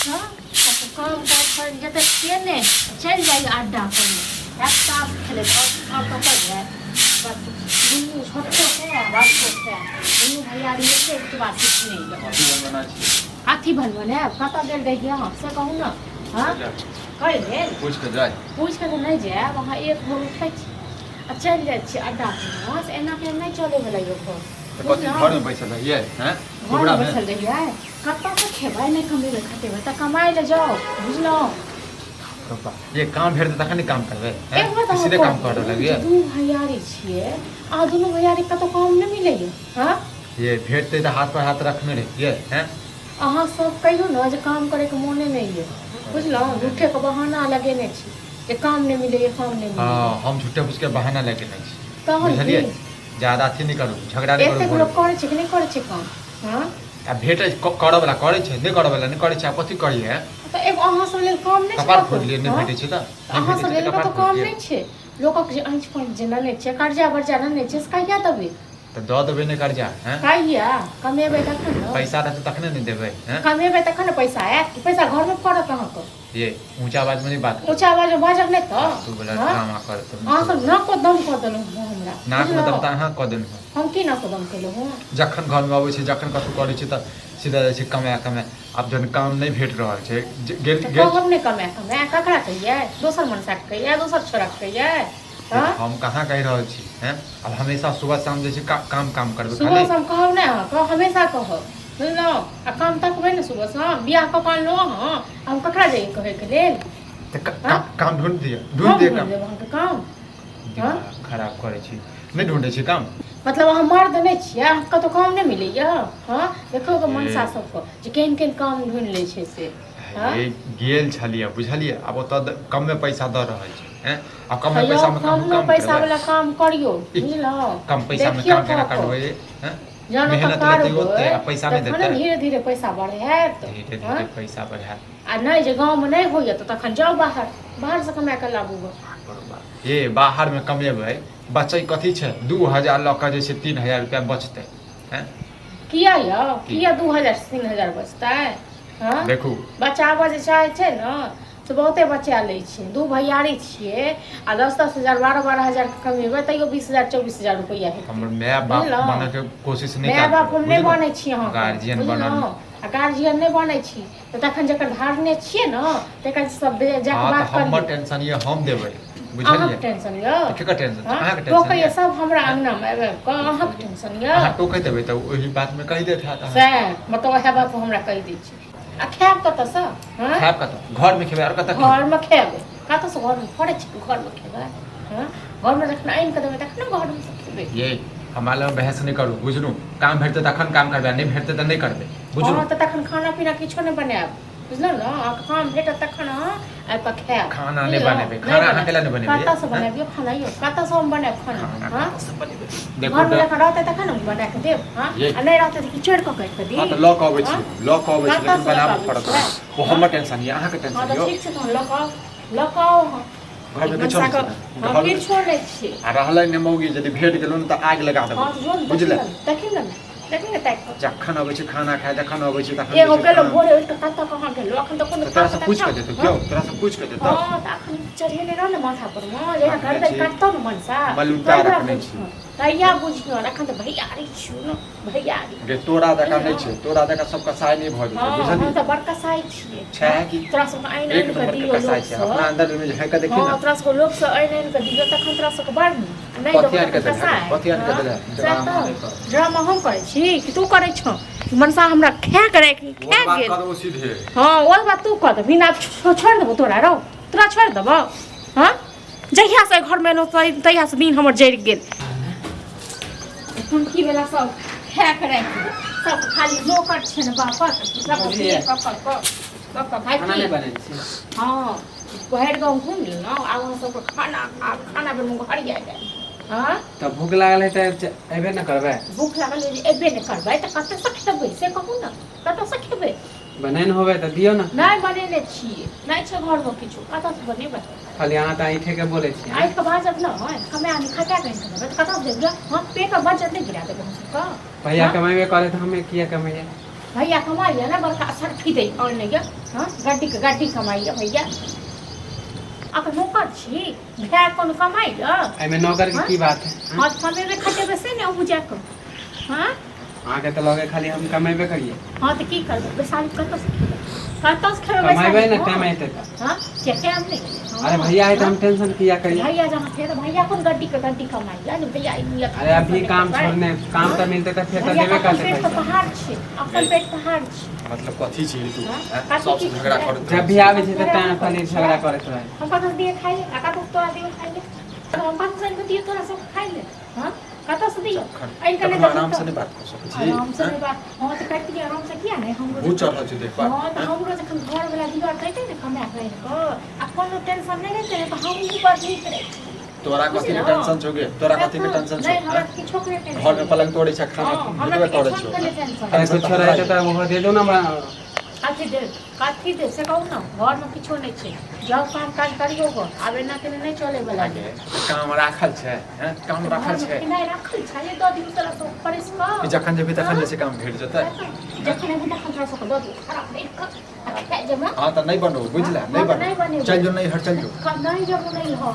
हाँ तो काम कर जब छिए ने चल जाइए अड्डा पर एक साथ खेले और तो कर जाए बस दुनू छोटे है बात छोटे है दुनू भैया रे एक बात कुछ नहीं है हाथी बनवाने कता देर देखिए हमसे कहूँ ना हाँ कर ले पूछ के तो नहीं जाए वहाँ एक भोर उठे चल जाए अड्डा वहाँ से एना के नहीं चले वाला यो घर में बैसल रहिए हैं घर में बैसल रहिए कत्ता से खेबाई नहीं कमेबे खटेबे त कमाई ले जाओ बुझलो ये काम भेट तखन काम करबे हैं सीधे काम कर लगे दू भैयारी छिए आ दुनु भैयारी का तो काम नहीं मिले हां ये भेटते तो हाथ पर हाथ रखने रहिए हैं अहाँ सब कहियो न जे काम करे के मोने नहीं है बुझलो झूठे के बहाना लगेने छी जे काम नहीं मिले ये काम नहीं मिले हां हम झूठे फुस के बहाना लगेने छी तो बुझलिए ज्यादा अथी नहीं करू झगड़ा नहीं करू एते लोग करे छै कि नहीं करे छै काम हां आ भेट करब वाला करे छै नहीं करब वाला नहीं करे छै कथि करिए तो एगो अहाँ सब लेल काम नहीं छै कपार फोड़ लिए नहीं भेटे छै त अहाँ सब लेल तो काम नहीं छै लोकक जे आंच पर जेना नहीं छै कर्जा वर्जा नहीं छै कहिया देबे तो दऽ देबे नहीं कर्जा हैं कहिया कमेबे तखन न पैसा रहते तखने नहीं देबे हैं कमेबे तखन पैसा आयत पैसा घर में पड़त कहाँ को ये ऊंचा आवाज में नहीं बात ऊंचा आवाज में बाजब नहीं तो तू बोला ड्रामा कर तुम अहाँ सब न को दम क देलु हमरा नाक में दम अहाँ क देन हम की न को दम केलु हूं जखन घर में आबै छै जखन कतौ करै छै त सीधा जाइ छै कमाए अब जन काम नहीं भेट रहल छै गेल हम नहीं कमाए ककरा कहिए दोसर मनसा के कहिए दोसर छोरा के कहिए हम कहाँ कह रहल छी हैं अब हमेशा सुबह शाम जे छै काम करबे सुबह शाम कहब नहीं कह हमेशा कह बुझलो आ काम तकबे न सुबह शाम बियाह क कान लो हां हम ककरा जाई कहे के लेल काम ढूंढ दिए काम खराब करे छी नहीं ढूंढे छी काम मतलब अहाँ मर्द नहीं छियै कतौ काम नहीं मिलैया हाँ देखो तो मनसा सबको जे केहन काम ढूंढ ले छै से गेल छलिए बुझलिए अब ओत कम में पैसा द रहल छै हैं अब कम में पैसा में कम पैसा वाला काम करियो बुझलो कम पैसा में काम केना करबै हैं मेहनत लेते होते पैसा नहीं देते धीरे धीरे पैसा बढ़े है तो धीरे धीरे पैसा बढ़े आ नहीं जे गांव में नहीं होय त तखन जाओ बाहर से कमा के लाबू ये बाहर में कमेबै बचै कथी छै 2000 ल के जे छै 3000 रुपया बचतै हैं किया 2000 3000 बचतै हां देखू बचाबे जे चाहे छै न तो बहुते बचा ले छे दू भैयारी छिए आ 10-10 हजार 12-12 के कमेबै तैयो 20,000 24,000 रुपया है हमर माय बाप बने के कोशिश नहीं माय बाप हम नहीं बनै छी अहाँ गार्जियन बनल आ गार्जियन नहीं बनै छी त तखन जकर धारने छिए न तकर सब जाके बात कर हमर टेंशन ये हम देबै बुझलिए टेंशन यो केकर टेंशन अहाँ के तो टेंशन कहिए सब हमरा अंगना में आबे अहाँ के टेंशन यो अहाँ टोकै देबै त ओही बात में कहि देत हां से मतलब है बाप हमरा कहि दै छी आ खाब कत से हां खाब कत घर में खेबै और कत घर में खेबै कत से घर में फड़े छी घर में खेबै हां घर में रखना आइन के देबै तखन घर में खेबै ये हमारा बहस नहीं करू बुझलू काम भेटते तखन काम करबे नहीं भेटते त नहीं करबे बुझलू हां त तखन खाना पीना किछो नहीं बनाब बुझलो न काम भेट तखन आ प खाब खाना नहीं बनेबे खाना अहाँ केला नहीं बनेबे कत से बनाबियो खाना यो कत से हम बनाब खाना हां देखो घर में रखा रहते तखन हम बना के देब हां आ नहीं रहते त किचड़ क काट के दी हां त लॉक आबै छी लेकिन बनाब पड़त वो हमर टेंशन ये अहाँ के टेंशन यो ठीक छै त लकाओ घर में किछो हम किछो नहीं छी आ रहलै ने मौगी यदि भेट गेलो न त आग लगा देबै बुझले देखिन न ताक जखन आबै छै खाना खाए जखन आबै छै तखन एगो गेलो भोरे उठ के कत कहां गेलो अखन त कोनो तोरा से पूछ के देतो क्यों तोरा से पूछ के देतो हां त अखन चढ़ेने रह न माथा पर म जेना घर दे काटतो न मनसा मलुटा रखने छी तैया बुझियो अखन त भैयारी छु न भैयारी गे तोरा देखा नहीं छै तोरा देखा सब कसाई नहीं भ जेतै बुझली हम त बड़का साई छिए छै कि तोरा सब आइन एक नंबर के कसाई छै अपना अंदर में है का देखी हां तोरा सब लोग से आइन के दियो तखन तोरा सब बढ़ नहीं पथियान के देले ड्रामा हम करे छी कि तू करे छ मनसा हमरा खा करे खा गेल करो सीधे हां ओ बात तू कर दे बिना छोड़ देबो तोरा रो तोरा छोड़ देबो हां जहिया से घर में नो तहिया से दिन हमर जरि गेल हम की बेला सब खा करे सब खाली नौकर छै न बापा सब पापा भाई खाना नहीं बने छी हां बहर गांव घूम ले न आगो सब खाना बन मुंह हरिया जाए हां त भूख लागल है त एबे न करबे भूख लागल एबे न करबै त कत से खेबै से कहू न कत से खेबै बनेन होबे त दियो न नहीं बनेले छी नहीं छ घर में किछु कत से बनेबै खाली अहाँ त आइठे के बोले छी आई के बाजब न है हमें आनी खाता कहीं करबै त कत से देबे हां पेट में बजट नहीं गिरा देबे हम का भैया कमाइबे करे त हमें किया कमाइए भैया कमाइए ना बड़का सर्फी दे और नहीं गया हाँ गाड़ी कमाइए भैया आप नौकर छी भैया कौन कमाइए एमे नौकर की की बात है हाँ कमेबे खटेबे से नहीं बुझा कर हाँ आगे तो लगे खाली हम कमेबे करिए हाँ तो की करबे बेसारी कतौ से खेबे कमाइबे ना कमाइते तो हाँ क्या हम नहीं अरे भैया है तो हम टेंशन किया करिए भैया जहाँ थे तो भैया कौन गड्डी कमाइए नहीं भैया अरे अभी काम छोड़ने काम तो मिलते तो फिर तो देबे करते पेट तो पैसा पहाड़ छे अपन पेट पहाड़ छे मतलब कथी छी तू हाँ? हैं? सबसे झगड़ा कर जब भी आवे छै त ताना खाली झगड़ा करत रहे हम कतौ से दिए खाइए आका तो तोरा दिए खाइए हम कतौ से दिए तोरा सब खाइए हां कतौ से दिए आई कने आराम से नहीं बात कर सकै छी आराम से नहीं बात हां तो काट के आराम से किया नहीं हम वो चढ़ छ देख बा हां तो हम रोज जखन घर वाला दिवार कहते ने कमे रहे को आ कोनो टेंशन नहीं रहते तो हम ऊपर नहीं करे तोरा कथी के टेंशन छोगे तोरा कथी के टेंशन नहीं छ हमरा की छोकरे टेंशन घर में पलंग तोड़े छ खाना हमरा भेटबे करे टेंशन छ करे टेंशन अरे कुछ रहे तो वो दे दो ना काथी दे से कहू ना घर में किछो नहीं छे जब काम काज करियो गो आबे ना के नहीं चले वाला आगे काम राखल छै हैं काम राखल छै नहीं राखल छै ये दो दिन तोरा तो परेश का कि जखन जेबी तखन जैसे काम भेट जेतै जखन हम तखन तोरा सब दो दिन खराब नहीं कर जमा हां त नहीं बनो बुझला नहीं बनो चल जो नहीं हट चल जो नहीं जब नहीं हो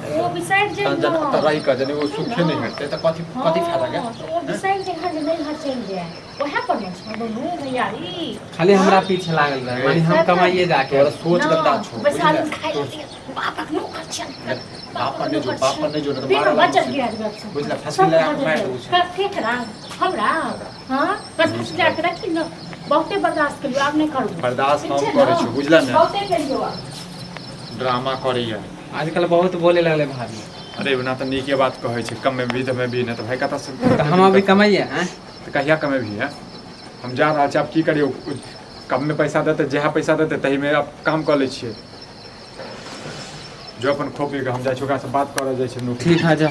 वो बिसाइड जे तन जन त रही कर जने वो सुखे नहीं हटते त कथी फायदा के वो बिसाइड जे घर नहीं हट चल जाए ओहे पर न छोड़ो नो भैया ई खाली हमरा पीछे लागल रहे मानी हम कमाइए जाके और सोच गंदा छो बेसाल खाई बाप नो कर चल बाप ने जो तो बिना मारा बचत गिरा दिया बुझला फसले लगा मार दू का फेंक रहा हमरा हां बस कुछ ला के रखी न बहुते बर्दाश्त करियो अब नहीं करू बर्दाश्त हम करे छी बुझला ने बहुते करियो ड्रामा करैया आजकल बहुत बोले लगले भाभी अरे ना तो नीके बात कहै छै कम में भी तो में भी ना तो भाई कता से तो हम अभी कमाइए हैं तो कहिया कमे भी है हम जा रहल छी अब की करियो कम में पैसा देते जहाँ पैसा देते तही में अब काम कर ले छियै जो अपन खोपी के हम जाइ छी ओकरा से बात करऽ जाइ छी ठीक है जा